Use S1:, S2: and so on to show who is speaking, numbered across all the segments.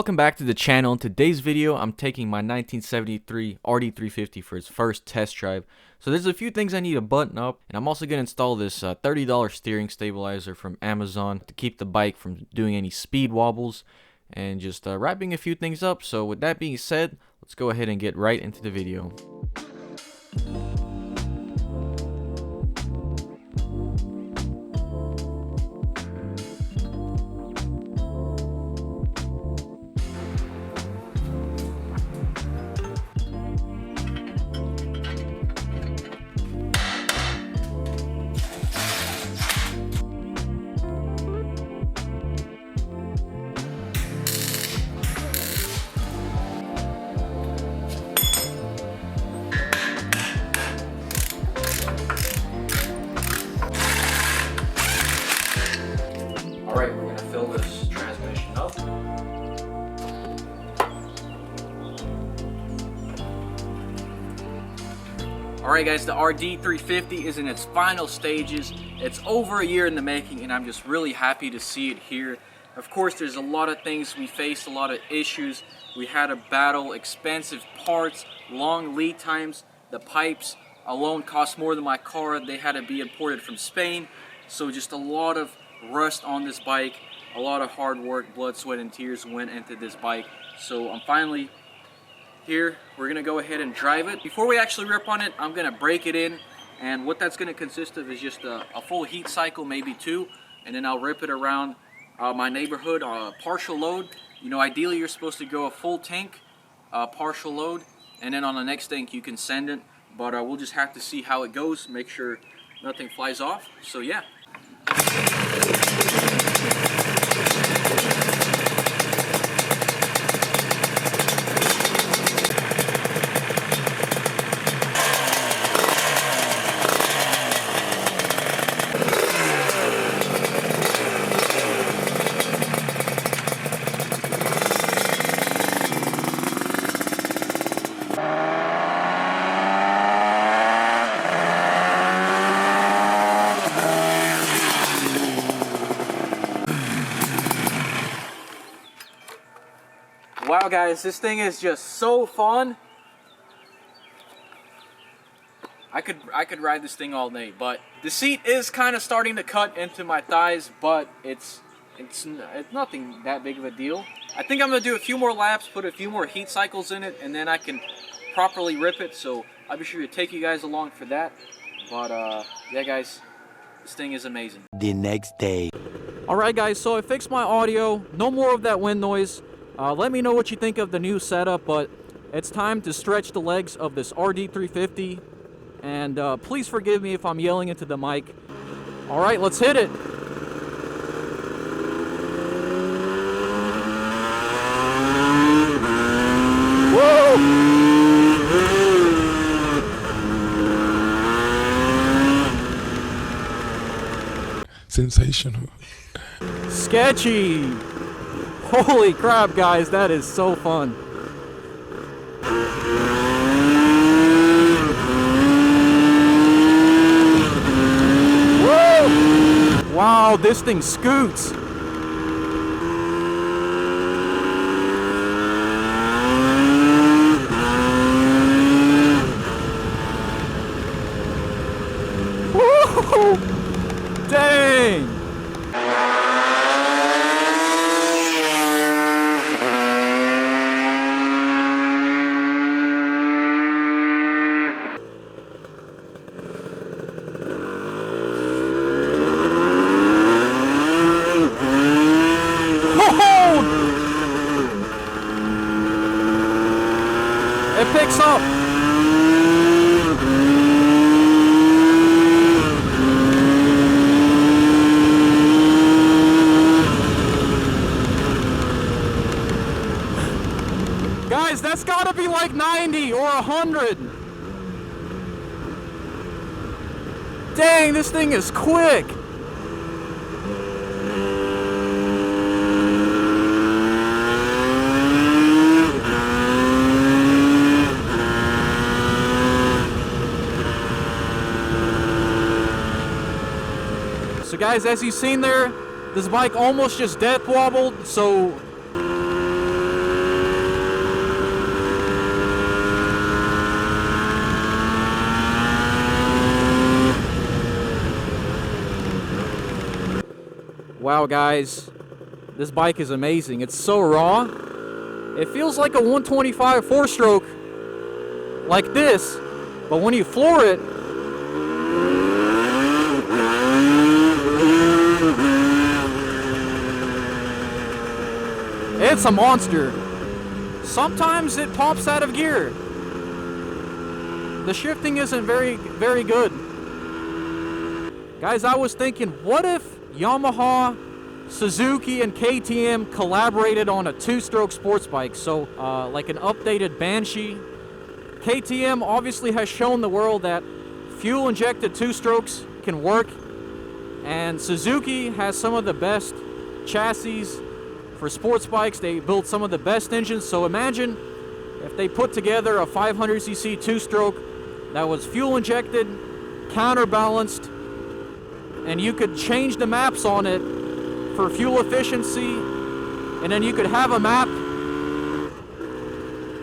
S1: welcome back to the channel. In today's video, I'm taking my 1973 Rd350 for its first test drive. So there's a few things I need to button up, and I'm also going to install this $30 steering stabilizer from Amazon to keep the bike from doing any speed wobbles, and just wrapping a few things up. So with that being said, let's go ahead and get right into the video. Alright, we're going to fill this transmission up. Alright guys, the Rd350 is in its final stages. It's over a year in the making, and I'm just really happy to see it here. Of course, there's a lot of things we faced, a lot of issues. We had to battle expensive parts, long lead times. The pipes alone cost more than my car. They had to be imported from Spain. So just a lot of rust on this bike, a lot of hard work, blood, sweat, and tears went into this bike. So I'm finally here. We're gonna go ahead and drive it. Before we actually rip on it, I'm gonna break it in, and what that's gonna consist of is just a full heat cycle, maybe two, and then I'll rip it around my neighborhood on a partial load. You know, ideally you're supposed to go a full tank, partial load, and then on the next tank you can send it, but we'll just have to see how it goes, make sure nothing flies off. So yeah. Wow guys, this thing is just so fun. I could ride this thing all day, but the seat is kind of starting to cut into my thighs, but it's nothing that big of a deal. I think I'm gonna do a few more laps, put a few more heat cycles in it, and then I can properly rip it. So I'll be sure to take you guys along for that. But yeah guys, this thing is amazing.
S2: The next day.
S1: Alright guys, so I fixed my audio. No more of that wind noise. Let me know what you think of the new setup, but it's time to stretch the legs of this Rd350, and please forgive me if I'm yelling into the mic. Alright, let's hit it! Whoa!
S3: Sensational.
S1: Sketchy! Holy crap, guys, that is so fun. Woo! Wow, this thing scoots. Woo! Dang! It picks up. Guys, that's gotta be like 90 or 100. Dang, this thing is quick. So guys, as you've seen there, this bike almost just death wobbled, so Wow, guys, this bike is amazing. It's so raw. It feels like a 125 4-stroke like this, but when you floor it, it's a monster. Sometimes it pops out of gear. The shifting isn't very good. Guys, I was thinking, what if Yamaha, Suzuki, and KTM collaborated on a 2-stroke sports bike? So, like an updated Banshee. KTM obviously has shown the world that fuel-injected 2-strokes can work. And Suzuki has some of the best chassis for sports bikes. They build some of the best engines. So imagine if they put together a 500cc 2-stroke that was fuel-injected, counterbalanced, and you could change the maps on it for fuel efficiency, and then you could have a map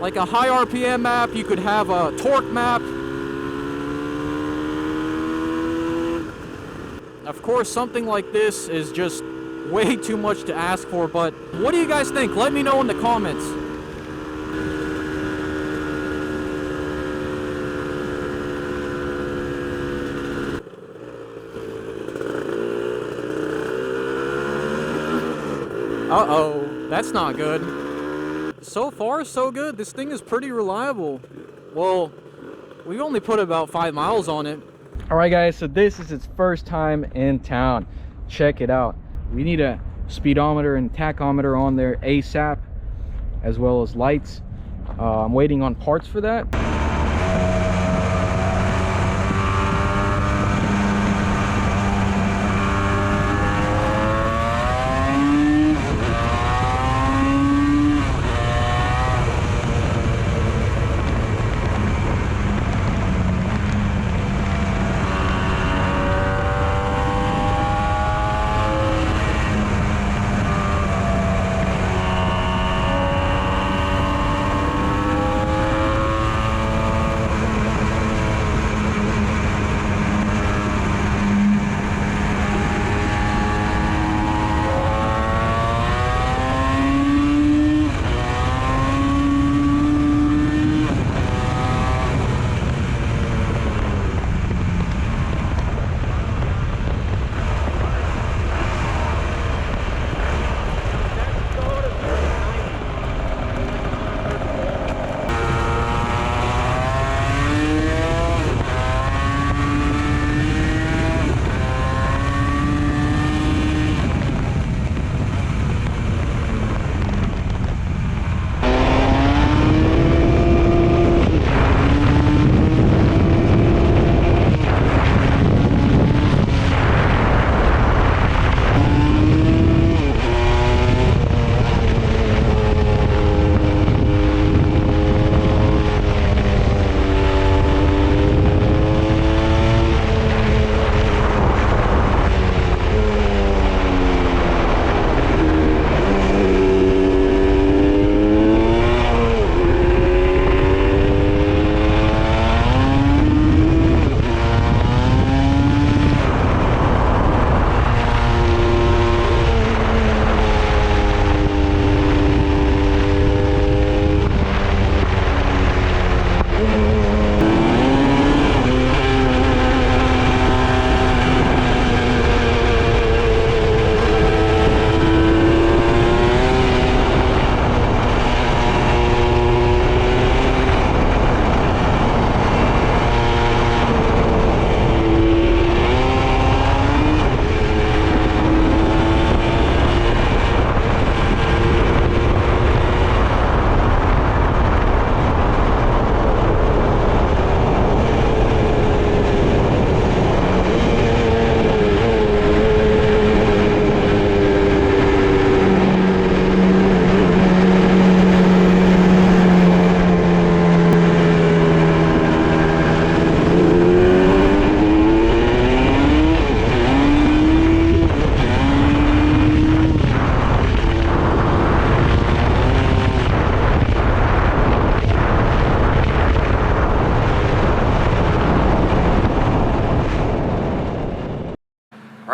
S1: like a high RPM map, you could have a torque map. Of course, something like this is just way too much to ask for, but what do you guys think? Let me know in the comments. Uh-oh, that's not good. So far, so good. This thing is pretty reliable. Well, we only put about 5 miles on it. All right, guys, so this is its first time in town. Check it out. We need a speedometer and tachometer on there ASAP, as well as lights. I'm waiting on parts for that.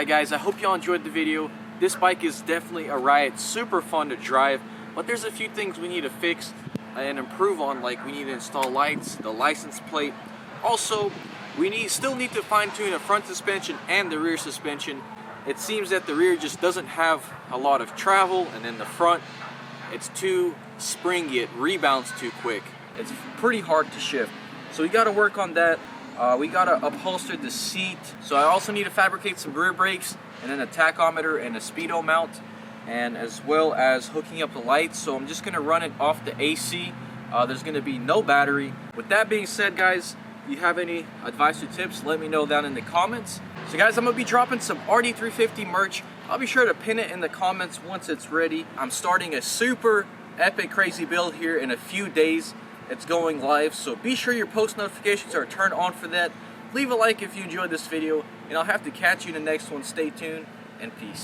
S1: Alright guys, I hope y'all enjoyed the video. This bike is definitely a ride, super fun to drive, but there's a few things we need to fix and improve on, like we need to install lights, the license plate. Also, we still need to fine-tune the front suspension and the rear suspension. It seems that the rear just doesn't have a lot of travel, and then the front, it's too springy, it rebounds too quick. It's pretty hard to shift, so we got to work on that. We got to upholster the seat. So I also need to fabricate some rear brakes, and then a tachometer and a speedo mount, and as well as hooking up the lights. So I'm just going to run it off the AC. There's going to be no battery. With that being said, guys, if you have any advice or tips, let me know down in the comments. So guys, I'm going to be dropping some Rd350 merch. I'll be sure to pin it in the comments once it's ready. I'm starting a super epic crazy build here in a few days. It's going live, so be sure your post notifications are turned on for that. Leave a like if you enjoyed this video, and I'll have to catch you in the next one. Stay tuned, and peace.